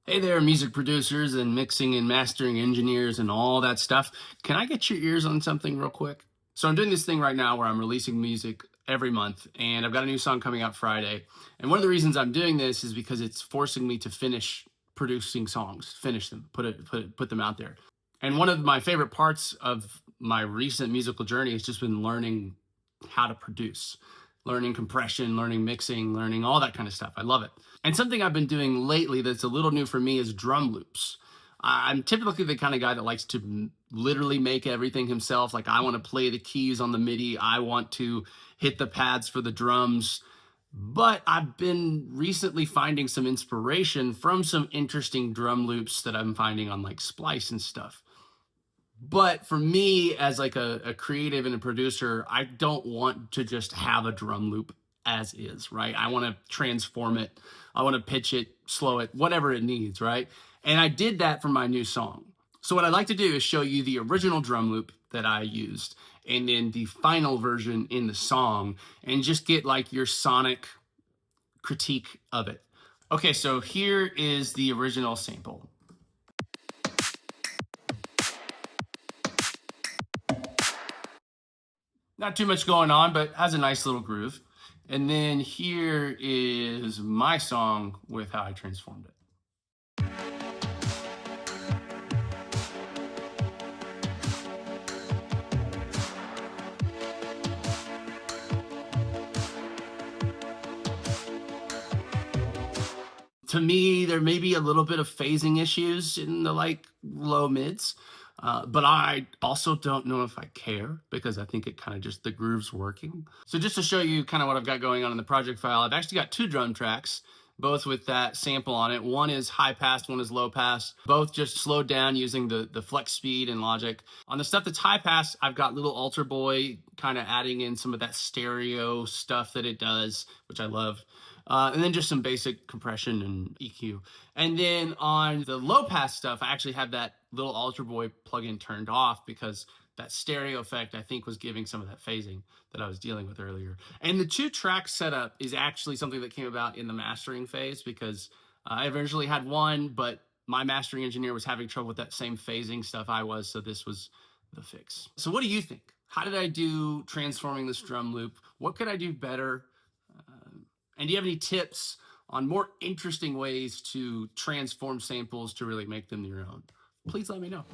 Hey there, music producers and mixing and mastering engineers and all that stuff. Can I get your ears on something real quick? So, I'm doing this thing right now where I'm releasing music every month, and I've got a new song coming out Friday. And one of the reasons I'm doing this is because it's forcing me to finish producing songs, finish them, put them out there. And one of my favorite parts of my recent musical journey has just been learning how to produce, learning compression, learning mixing, learning all that kind of stuff. I love it. And something I've been doing lately that's a little new for me is drum loops. I'm typically the kind of guy that likes to literally make everything himself. Like, I want to play the keys on the MIDI, I want to hit the pads for the drums. But I've been recently finding some inspiration from some interesting drum loops that I'm finding on like Splice and stuff. But for me, as like a creative and a producer, I don't want to just have a drum loop as is, right? I want to transform it. I want to pitch it, slow it, whatever it needs, right? And I did that for my new song. So what I'd like to do is show you the original drum loop that I used and then the final version in the song, and just get like your sonic critique of it. Okay, so here is the original sample. Not too much going on, but has a nice little groove. And then here is my song with how I transformed it. To me, there may be a little bit of phasing issues in the like low mids, but I also don't know if I care, because I think it kind of just, the groove's working. So just to show you kind of what I've got going on in the project file, I've actually got two drum tracks, both with that sample on it. One is high pass, one is low pass, both just slowed down using the flex speed and Logic. On the stuff that's high pass, I've got Little Altar Boy kind of adding in some of that stereo stuff that it does, which I love. And then just some basic compression and EQ. And then on the low pass stuff, I actually had that Little Altar Boy plugin turned off, because that stereo effect, I think, was giving some of that phasing that I was dealing with earlier. And the two track setup is actually something that came about in the mastering phase, because I originally had one, but my mastering engineer was having trouble with that same phasing stuff I was, so this was the fix. So what do you think? How did I do transforming this drum loop? What could I do better? And do you have any tips on more interesting ways to transform samples to really make them your own? Please let me know.